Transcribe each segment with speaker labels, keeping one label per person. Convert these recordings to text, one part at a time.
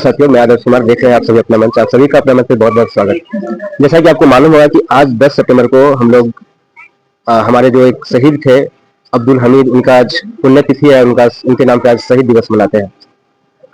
Speaker 1: साथियों, मैं आदर्श कुमार देख रहे हैं आप सभी अपना मंच। आप सभी का अपना मंच पे बहुत बहुत स्वागत। जैसा कि आपको मालूम होगा कि आज 10 सितंबर को हम लोग हमारे जो एक शहीद थे अब्दुल हमीद, उनका आज पुण्यतिथि है। उनके नाम पे आज शहीद दिवस मनाते हैं।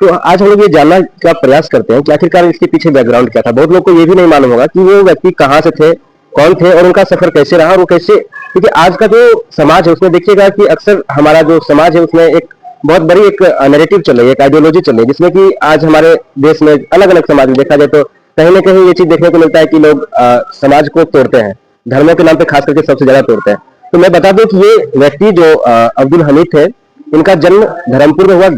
Speaker 1: तो आज हम लोग ये जानना का प्रयास करते हैं कि आखिरकार इसके पीछे बैकग्राउंड क्या था। बहुत लोग को ये भी नहीं मालूम होगा कि वो व्यक्ति कहाँ से थे, कौन थे और उनका सफर कैसे रहा और वो कैसे, क्योंकि आज का जो समाज है उसमें देखिएगा कि अक्सर हमारा जो समाज है उसमें एक बहुत बड़ी एक नैरेटिव चल रही है, एक आइडियोलॉजी चल रही है, जिसमें कि आज हमारे देश में अलग अलग समाज में देखा जाए तो कहीं ना कहीं ये चीज देखने को मिलता है कि लोग समाज को तोड़ते हैं, धर्मों के नाम पे खास करके सबसे ज्यादा तोड़ते हैं। तो मैं बता दूं कि ये व्यक्ति जो अब्दुल हमीद थे, इनका जन्म धर्मपुर में हुआ।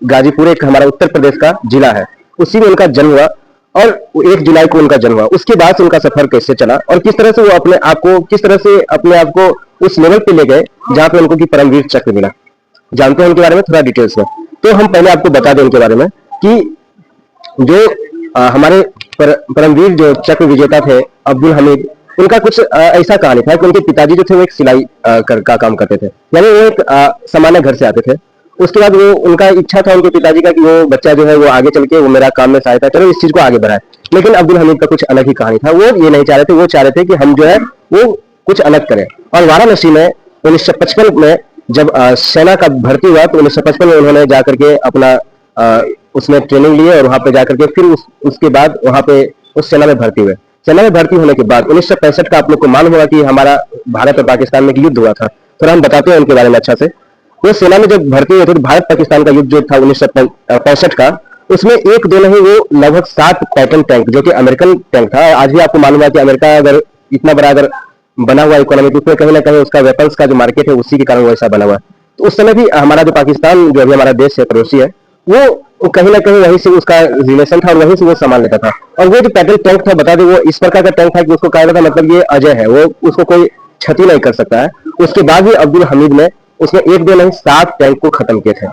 Speaker 1: गाजीपुर एक हमारा उत्तर प्रदेश का जिला है, उसी में उनका जन्म हुआ और 1 जुलाई को उनका जन्म हुआ। उसके बाद से उनका सफर कैसे चला और किस तरह से वो अपने आप को किस तरह से अपने आप को उस लेवल पे ले गए जहां पे उनको की परमवीर चक्र मिला, जानते हैं उनके बारे में थोड़ा डिटेल्स में। तो हम पहले आपको बता दें उनके बारे में कि जो हमारे परमवीर जो चक्र विजेता थे अब्दुल हमीद, उनका कुछ ऐसा कहानी था कि उनके पिताजी जो थे वो एक सिलाई का काम करते थे, यानी वो एक सामान्य घर से आते थे। उसके बाद वो उनका इच्छा था उनके पिताजी का कि वो बच्चा जो है वो आगे चल के वो मेरा काम में सहायता करे, इस चीज को आगे बढ़ाए। लेकिन अब्दुल हमीद का कुछ अलग ही कहानी था। वो ये नहीं चाह रहे थे, वो चाह रहे थे कि हम जो है वो कुछ अलग करें। और वाराणसी में 1955 में जब सेना का भर्ती हुआ तो 1955 में उन्होंने जाकर के अपना उसमें ट्रेनिंग लिए और वहां पे जाकर के फिर उसके बाद वहां पे उस सेना में भर्ती हुए। सेना में भर्ती होने के बाद 1965 का आप लोग को मालूम होगा कि हमारा भारत और पाकिस्तान में युद्ध हुआ था। थोड़ा हम बताते हैं उनके बारे में अच्छा से। वो सेना में जब भर्ती हुए थे तो भारत पाकिस्तान का युद्ध जो था 1965 का, उसमें एक दो नहीं वो लगभग 7 पैटर्न टैंक, जो कि अमेरिकन टैंक था। आज भी आपको मालूम है कि अमेरिका अगर इतना बड़ा अगर बना हुआ इकोनॉमी, तो उसमें कहीं ना कहीं उसका वेपन्स का जो मार्केट है उसी के कारण वैसा बना हुआ है। तो उस समय भी हमारा जो पाकिस्तान जो अभी हमारा देश है, पड़ोसी है, वो कहीं ना कहीं वहीं से उसका रिलेशन था और वहीं से वो सामान लेता था। और वो जो पैटर्न टैंक था, बता दें, वो इस प्रकार का टैंक था कि उसको कहा जाता था मतलब ये अजय है, वो उसको कोई क्षति नहीं कर सकता है। उसके बाद भी अब्दुल हमीद ने उसने एक दो नहीं 7 टैंक को खत्म किए थे।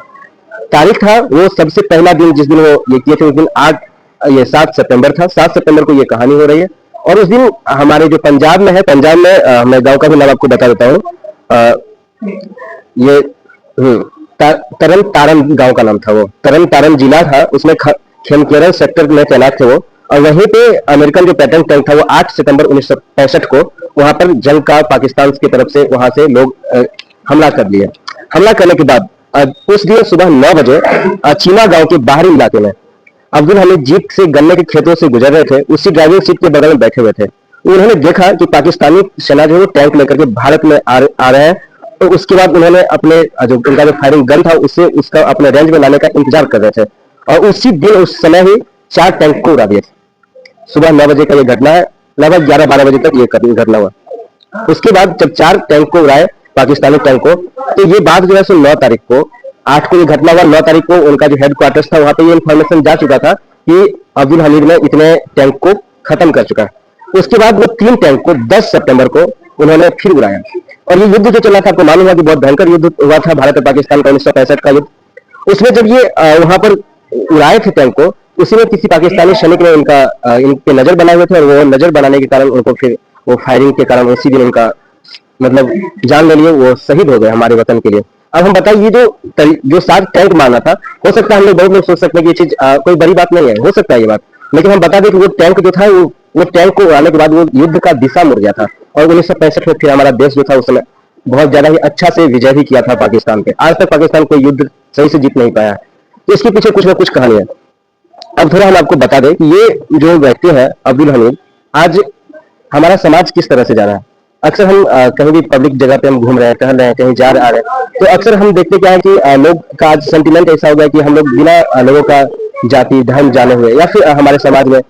Speaker 1: तारीख था वो सबसे पहला दिन जिस दिन वो ये किए थे, उस दिन 7 सितंबर था। 7 सितंबर को ये कहानी हो रही है। और उस दिन हमारे जो पंजाब में है, पंजाब में मैं गांव का भी नाम आपको बता देता हूँ। ये तरन तारन गांव का नाम था। वो तरन तारन जिला था, उसमें खेमकेरन सेक्टर में तैनात थे वो। और वहीं पे अमेरिकन जो पैटर्न टैंक था वो 8 सितंबर 1965 को वहां पर जंग का पाकिस्तान की तरफ से वहां से लोग हमला कर लिए। हमला करने के बाद उस दिन सुबह 9 बजे चीना गांव के बाहरी इलाके में अब्दुल हमीद जीप से गन्ने के खेतों से गुजर रहे थे। उसी ड्राइविंग सीट के बगल में बैठे हुए थे। उन्होंने देखा कि पाकिस्तानी सेना जो है टैंक लेकर के भारत में आ रहे हैं। तो उसके बाद उन्होंने अपने जो उनका जो फायरिंग गन था उससे उसका अपने रेंज में लाने का इंतजार कर रहे थे। और उसी दिन उस समय ही 4 टैंक को उड़ा दिया। सुबह 9 बजे का ये घटना है, लगभग 11-12 बजे तक ये घटना हुआ। उसके बाद जब 4 टैंक को उड़ाए पाकिस्तानी टैंक को, तो ये बात जो है 9 तारीख को, 8 को ये घटना हुआ। 9 तारीख को उनका जो हेडक्वार्टर्स था वहां पे ये इन्फॉर्मेशन जा चुका था कि अब्दुल हमीद ने इतने टैंक को खत्म कर चुका है। उसके बाद वो 3 टैंक को 10 सितंबर को उन्होंने फिर उड़ाया। और ये युद्ध जो चला था आपको मालूम है कि बहुत भयंकर युद्ध हुआ था भारत और पाकिस्तान का 1965 का युद्ध। उसमें जब ये वहां पर उड़ाए थे टैंक को, उसी में किसी पाकिस्तानी सैनिक ने इनके नजर बनाए हुए थे और वो नजर बनाने के कारण उनको फिर वो फायरिंग के कारण उसी दिन उनका मतलब जान ले लिए, वो शहीद हो गए हमारे वतन के लिए। अब हम बताइए ये जो 7 टैंक मारना था, हो सकता है हम लोग बहुत लोग सोच सकते हैं कि ये चीज कोई बड़ी बात नहीं है, हो सकता है ये बात, लेकिन हम बता दें कि वो टैंक जो था वो टैंक को उड़ाने के बाद वो युद्ध का दिशा मुड़ गया था। और 1965 में फिर हमारा देश जो था उसने बहुत ज्यादा ही अच्छा से विजय भी किया था पाकिस्तान पे। आज तक पाकिस्तान कोई युद्ध सही से जीत नहीं पाया है। तो इसके पीछे कुछ ना कुछ कहानी है। अब थोड़ा हम आपको बता दें कि ये जो व्यक्ति है अब्दुल हमीद, आज हमारा समाज किस तरह से जा रहा है। अक्सर हम कहीं भी पब्लिक जगह पे हम घूम रहे हैं, टहल रहे हैं, कहीं जा रहे हैं, तो अक्सर हम देखते क्या है कि लोग का आज सेंटिमेंट ऐसा हो गया कि हम लोग बिना लोगों का जाति धर्म जाने हुए या फिर हमारे समाज में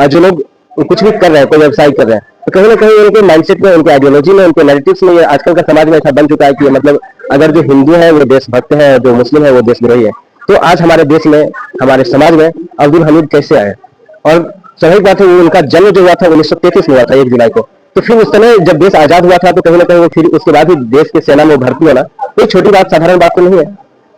Speaker 1: जो लोग कुछ भी कर रहे हैं, कोई व्यवसाय कर रहे हैं, तो कहीं ना कहीं उनके माइंडसेट में, उनके आइडियोलॉजी में, उनके नैरेटिव्स में ये आजकल का समाज में ऐसा बन चुका है कि मतलब अगर जो हिंदू है वो देशभक्त है, जो मुस्लिम है वो देशद्रोही है। तो आज हमारे देश में, हमारे समाज में अब्दुल हमीद कैसे आए? और सही बात है, उनका जन्म जो हुआ था 1933 में हुआ था 1 जुलाई को। तो फिर उस समय जब देश आजाद हुआ था तो कहीं ना कहीं वो फिर उसके बाद ही देश की सेना में भर्ती होना कोई छोटी बात, साधारण बात तो नहीं है।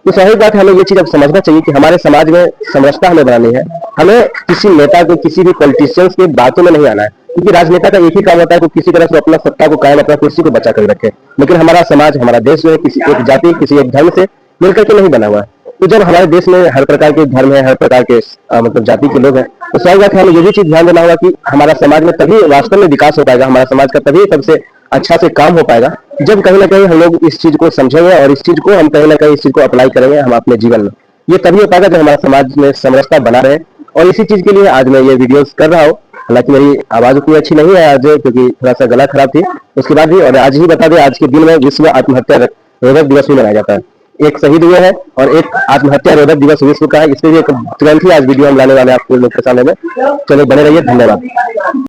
Speaker 1: तो सही बात है, हमें ये चीज अब समझना चाहिए कि हमारे समाज में समरसता हमें बनानी है। हमें किसी नेता को, किसी भी पॉलिटिशियंस की बातों में नहीं आना है, क्योंकि राजनेता का एक ही काम होता है कि किसी तरह से अपना सत्ता को कायम, अपना कुर्सी को बचा कर रखे। लेकिन हमारा समाज, हमारा देश जो है किसी एक जाति, किसी एक धर्म से मिलकर के नहीं बना हुआ है। तो जब हमारे देश में हर प्रकार के धर्म है, हर प्रकार के मतलब जाति के लोग हैं, तो स्वाभाविक बात है हमें ये भी चीज ध्यान देना होगा कि हमारा समाज में तभी वास्तव में विकास हो पाएगा, हमारा समाज का तभी सबसे अच्छा से काम हो पाएगा जब कहीं ना कहीं हम लोग इस चीज को समझेंगे और इस चीज को हम कहीं ना कहीं इस चीज को अप्लाई करेंगे हम अपने जीवन में। ये तभी हो पाएगा जब हमारे समाज में समरसता बना रहे। और इसी चीज के लिए आज मैं ये वीडियोस कर रहा हूँ। हालांकि मेरी आवाज उतनी अच्छी नहीं है आज, क्योंकि थोड़ा सा गला खराब थी। उसके बाद भी और आज ही बता दें, आज के दिन में विश्व आत्महत्या रोधक दिवस भी मनाया जाता है। एक शहीद हुए हैं और एक आत्महत्या रोधक दिवस विश्व का है। इस पे भी एक तुरंत ही आज वीडियो हम लाने वाले हैं आपको लोग के सामने में। चलो बने रहिए, धन्यवाद।